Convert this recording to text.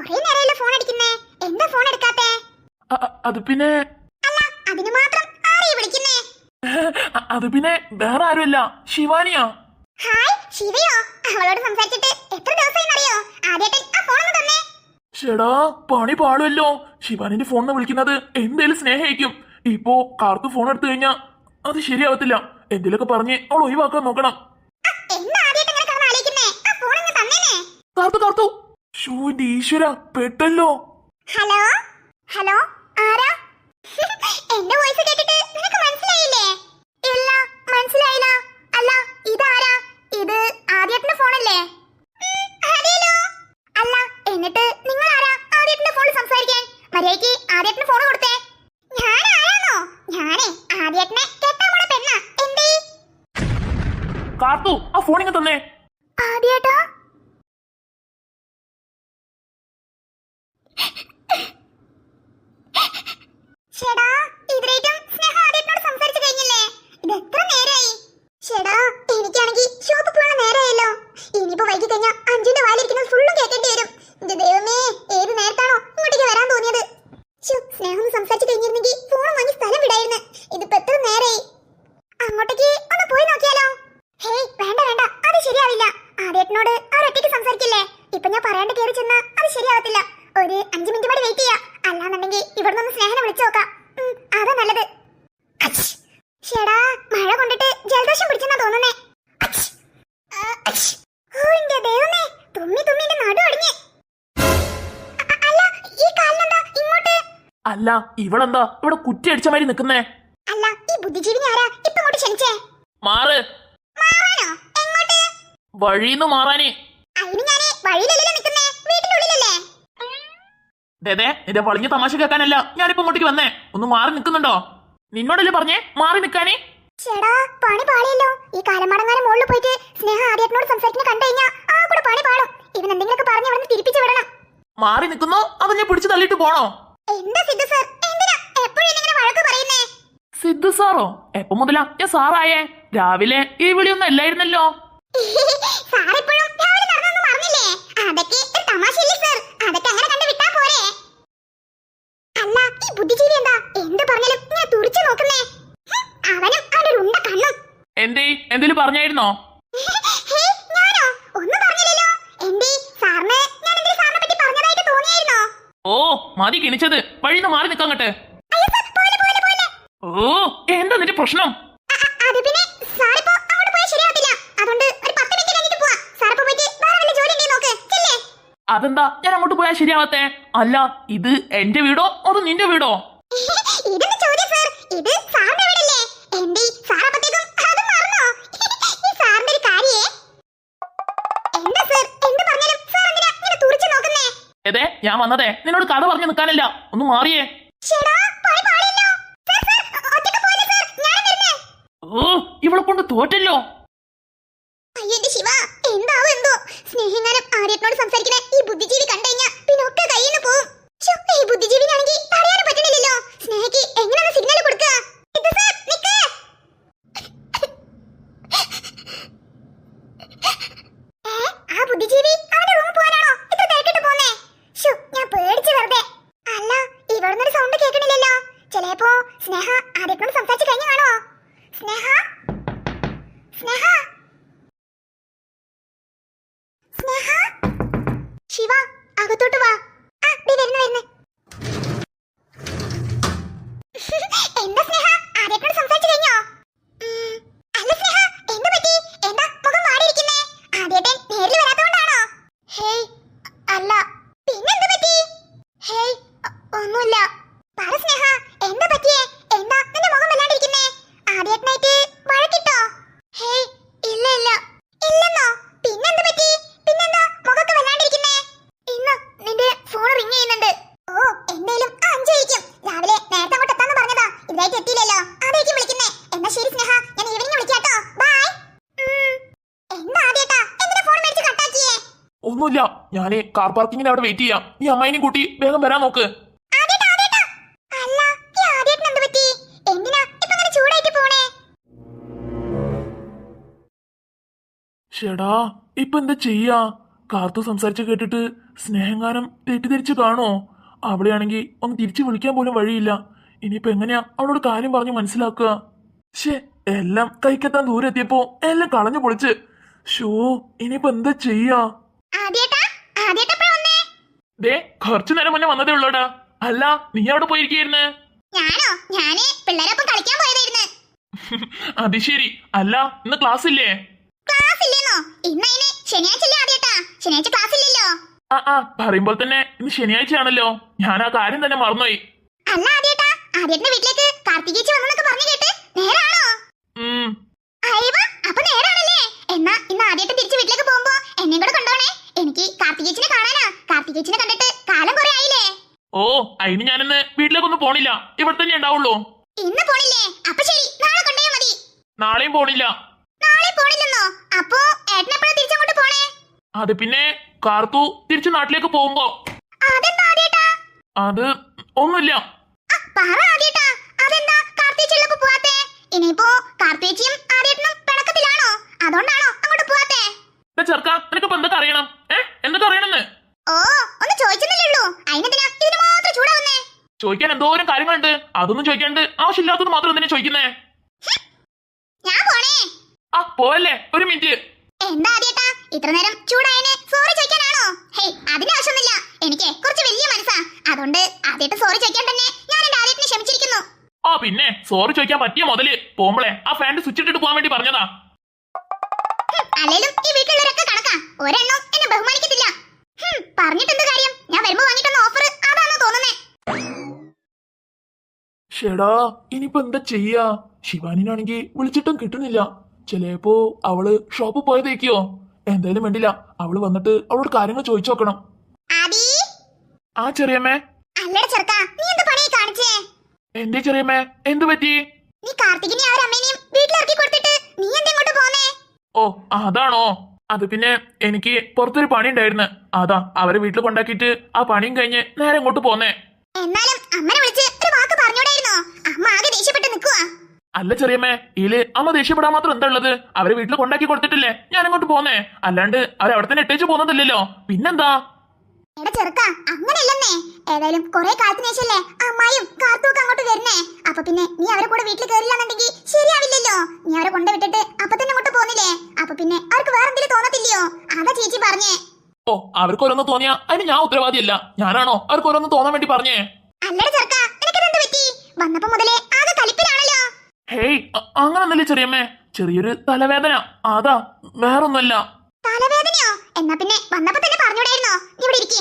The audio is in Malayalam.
നേരമല്ലേ ഫോൺ അടിക്കുന്നേ, എന്താ ഫോൺ എടുക്കാത്തെ? അത് പിന്നെ അല്ല, അതിന് മാത്രം ആരെയാ വിളിക്കുന്നേ? അത് പിന്നെ വേറെ ആരുമല്ല, ശിവാനിയാ. ഹായ്, ശിവയോ? അവളോട് സംസാരിച്ചിട്ട് എത്ര ദിവസമായിന്നറിയോ? ആദ്യമായിട്ട് ആ ഫോൺ തന്നെ. ഷെടാ, പണി പാടുമല്ലോ. ശിവാനിന്റെ ഫോണിന്ന് വിളിക്കുന്നത് എന്തേലും സ്നേഹിക്കും. ഇപ്പോ കാർത്തു ഫോൺ എടുത്തു കഴിഞ്ഞാ അത് ശരിയാവത്തില്ല. എന്തേലൊക്കെ പറഞ്ഞ് അവൾ ഒഴിവാക്കാൻ നോക്കണം. കാർത്തു ഷോ, ഈശ്വര, പെട്ടല്ലോ. ഹലോ ഹലോ, ആരാ? എന്റെ വോയിസ് കേട്ടിട്ട് നിനക്ക് മനസ്സിലായില്ലേ? ഇല്ല, മനസ്സിലായില്ല. അല്ല, ഇതാരാ? ഇത് ആദ്യേട്ടന്റെ ഫോണല്ലേ? അതേലോ. അല്ല, എന്നിട്ട് നിങ്ങൾ ആരാ ആദ്യേട്ടന്റെ ഫോണിൽ സംസാരിക്കാൻ? മര്യാദയ്ക്ക് ആദ്യേട്ടന് ഫോൺ കൊടുത്തേ. ഞാൻ ആരാണോ? ഞാനേ ആദ്യേട്ടനെ കെട്ടാൻ പോണ പെണ്ണ. എന്തേ? കാർത്തു, ആ ഫോണിങ്ങ് തന്നെ. ആദ്യേട്ടാ, ചേടാ, ഇതിലേറ്റും സ്നേഹ ആദ്യത്തോട് സംസാരിച്ചു കഴിഞ്ഞില്ലേ? ഇത് എത്ര നേരായി? ചേടാ, എനിക്കാണെങ്കിൽ ഷോപ്പ് പോകാൻ നേരമായല്ലോ. ഇനിയിപ്പോ വൈകി കഴിഞ്ഞാൽ അഞ്ചിന്റെ വാലിരിക്കുന്നത് ഫുള്ളും കേൾക്കേണ്ടി വരും. ഇത് ദൈവമേ, ഏത് നേരത്താണോ ഇങ്ങോട്ടേക്ക് വരാൻ തോന്നിയത്? സ്നേഹം ഒന്ന് സംസാരിച്ചു കഴിഞ്ഞിരുന്നെങ്കിൽ ഫോൺ വാങ്ങി സ്ഥലം വിടായിരുന്നു. ഇതിപ്പോ എത്ര നേരായി? അങ്ങോട്ടേക്ക് ഒന്ന് പോയി നോക്കിയാലോ? ഹേയ്, വേണ്ട വേണ്ട, അത് ശരിയാവില്ല. ആദ്യേട്ടനോട് ഒറ്റയ്ക്ക് സംസാരിക്കില്ലേ? ഇപ്പൊ ഞാൻ പറയാണ്ട് കയറി ചെന്നാ അത് ശരിയാവത്തില്ല. ഒരു 5 മിനിറ്റ് കൂടി വെയിറ്റ് ചെയ്യാം. അല്ലാന്നുണ്ടെങ്കിൽ ഇവിടെ നിന്ന് സ്നേഹനെ വിളിച്ചു നോക്കാം. അതാ നല്ലത്. ചേടാ, മഴ കൊണ്ടിട്ട് ജലദോഷം പിടിച്ചെന്നാ തോന്നുന്നേ. ദൈവമേ, തുമ്മി തുമ്മി എന്റെ നടു അടിഞ്ഞ്. അല്ല, ഈ കാലിനെന്താ ഇങ്ങോട്ട്? അല്ല, ഇവളെന്താ ഇവിടെ കുറ്റി അടിച്ച മാതിരി നിക്കുന്നേ? അല്ല, ഈ ബുദ്ധിജീവിനെ ആരാ ഇപ്പൊ ഇങ്ങോട്ട് ക്ഷണിച്ചേ? മാറ്. മാറാനോ? എങ്ങോട്ട്? വഴിന്ന് മാറാന്. അതിന് ഞാന് വഴിയിലല്ലേ നിക്കുന്നേ, വീട്ടിന്റെ ഉള്ളിലല്ലേ? നിന്റെ വളഞ്ഞ തമാശ കേൾക്കാനല്ല ഞാനിപ്പോ ഇങ്ങോട്ടേക്ക് വന്നേ. ഒന്ന് മാറി നിൽക്കുന്നുണ്ടോ? നിന്നോടല്ലേ പറഞ്ഞേ മാറി നിൽക്കാനേ? ചേടാ, പണി പാളിയല്ലോ. ഈ കാലമടങ്ങാനും മുകളിൽ പോയിട്ട് സ്നേഹ ആദ്യത്തോട് സംസാരിക്കുന്ന കണ്ടു കഴിഞ്ഞാ ആ കൂടെ പണി പാളും. ഇവൻ എന്തെങ്കിലുമൊക്കെ പറഞ്ഞ് അവിടെ തിരിപ്പിച്ചു വിടണം. മാറി നിൽക്കുന്നോ അതോ ഞാൻ പിടിച്ചു തള്ളിയിട്ട് പോണോ? എന്താ സിദ്ധു സർ, എന്തിനാ എപ്പോഴും ഇങ്ങനെ വഴക്ക് പറയുന്നേ? സിദ്ധു സാറോ? എപ്പോ മുതലാ ഞാൻ സാറായേ? രാവിലെ ഈ വിളിയൊന്നും അല്ലായിരുന്നല്ലോ. സാറിപ്പോഴും രാവിലെ നടന്നൊന്നും പറഞ്ഞില്ലേ? അതൊക്കെ ഒരു തമാശയല്ലേ സർ? അതൊക്കെ അങ്ങനെ കണ്ടു വിട്ടാ പോരെ? അല്ല, ഈ ബുദ്ധിജീവി എന്താ എന്ത് പറഞ്ഞാലും ഇങ്ങനെ തുറിച്ചു നോക്കുന്നേ? അവനും അവന്റെ ഒരു ഉണ്ട കണ്ണും. എന്തേലും പറഞ്ഞായിരുന്നോ? ഞാനോ? ഒന്നും പറഞ്ഞില്ലല്ലോ. എന്തേ സാറിന് ഞാൻ എന്തെങ്കിലും സാറിനെ പറ്റി പറഞ്ഞതായിട്ട് തോന്നിയായിരുന്നോ? ഓ, മതി കിണിച്ചത്. വഴിന്ന് മാറി നിൽക്കാങ്ങട്ടെ. ഓ, എന്താ നിന്റെ പ്രശ്നം? അത് പിന്നെ സാറിപ്പോ അങ്ങോട്ട് പോയാൽ ശരിയാവത്തില്ല. അതുകൊണ്ട് ഒരു 10 മിനിറ്റ് കഴിഞ്ഞിട്ട് പോവാ. സാറിപ്പോ പോയിട്ട് വേറെ വല്ല ജോലി ഉണ്ടെങ്കിൽ നോക്ക്. ചെല്ലേ. അതെന്താ ഞാൻ അങ്ങോട്ട് പോയാൽ ശരിയാവത്തെ? അല്ല, ഇത് എന്റെ വീടോ അതോ നിന്റെ വീടോ? ഇതെന്താ ചോദ്യം സർ? ഇത് സാറിന്റെ വീടല്ലേ? എന്തേ സാറപ്പത്തേക്കും അത് മറന്നോ? ഈ സാറിന്റെ ഒരു കാര്യേ. എന്താ സർ, എന്ത് പറഞ്ഞാലും സാർ എന്തിനാ ഇങ്ങനെ തുറിച്ചു നോക്കുന്നേ? ഞാൻ വന്നതേ നിന്നോട് കഥ പറഞ്ഞു നിൽക്കാനല്ല. ഒന്ന് മാറിയേ. ഓ, ഇവളെ കൊണ്ട് തോറ്റല്ലോ. അയ്യന്റെ ശിവ, എന്താവോ എന്തോ. സ്നേഹിങ്ങാനും ആര്യത്തിനോട് സംസാരിക്കുന്ന ഈ ബുദ്ധിജീവി കണ്ടുകഴിഞ്ഞാ പിന്നെ ഒക്കെ കയ്യിന്ന് പോവും. ഈ ബുദ്ധിജീവിനാണെങ്കിൽ തടയാനും പറ്റണില്ലല്ലോ. സ്നേഹയ്ക്ക് എങ്ങനെയാണ് സിഗ്നൽ കൊടുക്കുക? ആ ബുദ്ധിജീവി അവന്റെ റൂമിൽ പോകാനാണോ ഇത്ര തിരക്കിട്ട് പോന്നേ? ഞാൻ പേടിച്ചു വെറുതെ. അല്ല, ഇവിടുന്നൊരു സൗണ്ട് കേൾക്കണില്ലല്ലോ. ചിലപ്പോ സ്നേഹ ആര്യത്തിനോട് സംസാരിച്ചു കഴിഞ്ഞു കാണോ? സ്നേഹ, സ്നേഹ, സ്നേഹ. ശിവ, അകത്തോട്ട് വാ. വരുന്നു. എന്താ സ്നേഹ, ആദ്യത്തോട് സംസാരിച്ചു കഴിഞ്ഞോ? അല്ല സ്നേഹ, എന്ത് പറ്റി? എന്താ മുഖം മാറിയിരിക്കുന്നേ? ആദ്യത്തെ നേരിൽ വരാത്തോണ്ടാണോ? ഹേയ്, അല്ല. പിന്നെന്ത് പറ്റി? ഹേയ്, ഒന്നുമില്ല. പറ സ്നേഹ, എന്താ പറ്റിയേ? എന്താ നിന്റെ മുഖം വല്ലാണ്ടിരിക്കുന്നേ? ആദ്യമായിട്ട് വഴക്കിട്ടോ? ഹേയ്, ഇല്ല ഇല്ല. ഇല്ലെന്നോ? പിന്നെന്ത് പറ്റി? പിന്നെന്താ മുഖമൊക്കെ വല്ലാണ്ടിരിക്കുന്നേ? ഇന്ന് നിന്റെ ഫോൺ റിങ് ചെയ്യുന്നുണ്ട്. ഓ, എന്തേലും 5 ആയിരിക്കും. രാവിലെ നേരത്തെ അങ്ങോട്ട് എത്താന്ന് പറഞ്ഞതാ, ഇതായിട്ട് എത്തിയില്ലല്ലോ. അതായിരിക്കും വിളിക്കുന്നേ. എന്നാ ശരി സ്നേഹ, ഞാൻ ഈവനിങ് വിളിക്കാട്ടോ. ബൈ. എന്താ ആദ്യേട്ടാ, എന്തിനാ ഫോൺ മേടിച്ച് കട്ടാക്കിയേ? ഒന്നുമില്ല, ഞാനേ കാർ പാർക്കിങ്ങിന് അവിടെ വെയിറ്റ് ചെയ്യാം. ഈ അമ്മായിനെയും കൂട്ടി വേഗം വരാൻ നോക്ക്. അല്ല, ഈ ആദ്യേട്ടന് എന്ത് പറ്റി? എന്തിനാ ഇപ്പൊ ഇങ്ങനെ ചൂടായിട്ട് പോണേ? ഷെടാ, ഇപ്പൊ എന്താ ചെയ്യാ? കാർത്തു സംസാരിച്ച് കേട്ടിട്ട് സ്നേഹങ്ങാനം തെറ്റിദ്ധരിച്ച് കാണോ? അവളെയാണെങ്കിൽ ഒന്ന് തിരിച്ചു വിളിക്കാൻ പോലും വഴിയില്ല. ഇനിയിപ്പോ എങ്ങനെയാ അവളോട് കാര്യം പറഞ്ഞ് മനസ്സിലാക്കുക? ഷേ, എല്ലാം കൈക്കെത്താൻ ദൂരെ എത്തിയപ്പോ എല്ലാം കളഞ്ഞു പൊളിച്ച്. ഷോ, ഇനിയിപ്പോ എന്താ ചെയ്യാ? ആദ്യേട്ടാ, ആദ്യേട്ടാ എപ്പഴാ വന്നേ? ദേ, കുറച്ചു നേരം മുന്നേ വന്നതേ ഉള്ളൂടാ. അല്ല, നീ അവിടെ പോയിരിക്കുന്നു? ഞാനോ? ഞാന് പിള്ളേരൊപ്പം കളിക്കാൻ പോയതായിരുന്നു. അത് ശരി. അല്ല, ഇന്ന് ക്ലാസ് ഇല്ലേ? ക്ലാസ് ഇല്ലേന്നോ? ഇന്ന് അതിന് ശനിയാഴ്ച അല്ലേ ആദ്യേട്ടാ? ശനിയാഴ്ച ക്ലാസ് ഇല്ലല്ലോ. പറയുമ്പോൾ തന്നെ ഇന്ന് ശനിയാഴ്ചയാണല്ലോ. ഞാൻ ആ കാര്യം തന്നെ മറന്നുപോയി. അല്ല ആദ്യേട്ടാ, ആദ്യേട്ടന്റെ വീട്ടിലേക്ക് കാർത്തികേച്ചി വന്നെന്നൊക്കെ പറഞ്ഞു കേട്ട് നേരാണോ? അയ്യവാ, അപ്പൊ നേരാണല്ലേ? എന്നാ ഇന്ന് ആദ്യേട്ടൻ തിരിച്ച് വീട്ടിലേക്ക് പോകുമ്പോ എന്നെയും കൂടെ കൊണ്ടുപോണേ. എനിക്ക് കാർത്തികേച്ചിനെ കാണാനാ. കാർത്തികേച്ചിനെ കണ്ടിട്ട് കാലം കുറെ ആയില്ലേ. ഓ, അതിന് ഞാനിന്ന് വീട്ടിലേക്കൊന്നും പോണില്ല. ഇവിടെ തന്നെ ഉണ്ടാവുള്ളൂ. ഇന്ന് പോണില്ലേ? അപ്പൊ ശരി, നാളെ കൊണ്ടുപോയാ മതി. നാളെയും പോണില്ല. നാളെ പോണില്ലെന്നോ? അപ്പൊ ഏട്ടൻ എപ്പോഴാ തിരിച്ചങ്ങോട്ട് പോണേ? അത് പിന്നെ കാർത്തു തിരിച്ചു നാട്ടിലേക്ക് പോകുമ്പോ. അതെന്താ ആദ്യേട്ടാ? അത് ഒന്നുമില്ല. പറ ആദ്യേട്ടാ, അതെന്താ കാർത്തികേച്ചിയുള്ളപ്പോ പോവാത്തെ? ഇനിയിപ്പോ കാർത്തികേച്ചിയും ആദ്യേട്ടനും പിണക്കത്തിലാണോ? അതുകൊണ്ടാണോ അങ്ങോട്ട് പോവാത്തെ? ചെറുക്ക, നിനക്ക് എന്തൊക്കെ അറിയണം? എന്തൊക്കെ അറിയണമെന്ന്? ഓ, ഒന്ന് ചോദിച്ചെന്നല്ലേ ഉള്ളൂ. അതിനെന്തിനാ ഇതിന് മാത്രം ചൂടാവുന്നേ? ചോദിക്കാൻ എന്തോരം കാര്യങ്ങളുണ്ട്. അതൊന്നും ചോദിക്കാണ്ട് ആവശ്യമില്ലാത്തത് മാത്രം എന്തിനാ ചോദിക്കുന്നേ? ഞാൻ പോണേ. പോവല്ലേ, ഒരു മിനിറ്റ്. എന്താ ആദ്യേട്ടാ ഇത്ര നേരം ചൂടായനെ? സോറി ചോദിക്കാനാണോ? ഹേയ്, അതിന്റെ ആവശ്യമൊന്നുമില്ല. എനിക്ക് കുറച്ച് വലിയ മനസ്സാ. അതുകൊണ്ട് ആദ്യേട്ടൻ സോറി ചോദിക്കാൻ തന്നെ ഞാൻ എന്റെ ആദ്യേട്ടനെ ക്ഷമിച്ചിരിക്കുന്നു. പിന്നെ സോറി ചോദിക്കാൻ പറ്റിയ മുതല് പോകുമ്പോളെ ആ ഫാൻ്റെ സ്വിച്ച് ഇട്ടിട്ട് പോകാൻ വേണ്ടി പറഞ്ഞതാ. അല്ലേലും ഈ വീട്ടിലുള്ളവരൊക്കെ കണക്കാ. ഒരെണ്ണം എന്നെ ബഹുമാനിക്കത്തില്ല. പറഞ്ഞിട്ടെന്ത് കാര്യം? ഞാൻ വരുമ്പോ വാങ്ങിട്ടെന്ന ഓഫർ അതാണോ തോന്നുന്നേ? ഷെടാ, ഇനിയിപ്പോ എന്താ ചെയ്യാ? ശിവാനിനാണെങ്കിൽ വിളിച്ചിട്ടും കിട്ടുന്നില്ല. ചിലപ്പോ അവള് ഷോപ്പ് പോയതേക്കോ? എന്തായാലും വേണ്ടില്ല, അവള് വന്നിട്ട് അവളോട് കാര്യങ്ങൾ ചോദിച്ചു നോക്കണം. ആ ചെറിയമ്മേ. അല്ലടാ ചെറുക്കാ, നീ എന്ത് പണിയാ കാണിച്ചേ? എന്റെ ചെറിയമ്മേ, എന്തു പറ്റി? നീ കാർത്തികിനെ അവരമ്മേനെയും വീട്ടിലിറക്കി കൊടുത്തിട്ട് നീ എന്തെങ്ങോട്ട് പോന്നേ? ഓ, അതാണോ? അത് പിന്നെ എനിക്ക് പുറത്തൊരു പണി ഉണ്ടായിരുന്നു. അതാ അവരെ വീട്ടിൽ കൊണ്ടാക്കിയിട്ട് ആ പണിയും കഴിഞ്ഞ് നേരെ ഇങ്ങോട്ട് പോന്നേ. എന്നാലും അമ്മനെ വിളിച്ച് ഒരു വാക്ക് പറഞ്ഞൂടായിരുന്നോ? അമ്മ ആകെ ദേഷ്യപ്പെട്ട് നിൽക്കുവാ. അല്ല ചെറിയമ്മേ, ഇതില് അമ്മ ദേഷ്യപ്പെടാൻ മാത്രം എന്താ ഉള്ളത്? അവരെ വീട്ടിൽ കൊണ്ടാക്കി കൊടുത്തിട്ടില്ലേ ഞാൻ അങ്ങോട്ട് പോന്നേ. അല്ലാണ്ട് അവരവിടെ തന്നെ ഇട്ടേച്ച് പോകുന്നതല്ലല്ലോ. പിന്നെന്താ? എടാ ചെറുക്ക, അങ്ങനെയല്ലെന്നേ. ഏതായാലും കുറെ കാലത്തിന് ശേഷല്ലേ അമ്മായും കാർത്തുമൊക്കെ അങ്ങോട്ട് വരുന്നേ. അപ്പൊ പിന്നെ നീ അവരെ കൂടെ വീട്ടിൽ കയറില്ലാന്നുണ്ടെങ്കിൽ ശരിയാവില്ലല്ലോ. നീ അവരെ കൊണ്ടുവിട്ടിട്ട് അപ്പൊ തന്നെ അങ്ങോട്ട് പോന്നില്ലേ? അപ്പൊ പിന്നെ അവർക്ക് വേറെ എന്തെങ്കിലും തോന്നത്തില്ലയോ? അതാ ചേച്ചി പറഞ്ഞേ. ഓ, അവർക്ക് ഓരോന്ന് തോന്നിയാ അതിന് ഞാൻ ഉത്തരവാദിയല്ല. ഞാനാണോ അവർക്ക് ഓരോന്ന് തോന്നാൻ വേണ്ടി പറഞ്ഞേ? അല്ലട ചെറുക്ക, നിനക്കിതെന്ത് പറ്റി? വന്നപ്പോ മുതലേ ആകെ കലിപ്പിലാണല്ലോ. ഹേയ്, അങ്ങനൊന്നല്ലേ ചെറിയമ്മേ, ചെറിയൊരു തലവേദന, അതാ, വേറൊന്നുമല്ല. തലവേദനയോ? എന്നാ പിന്നെ വന്നപ്പോ തന്നെ പറഞ്ഞൂടായിരുന്നോ? നീ ഇവിടെ ഇരിക്ക്.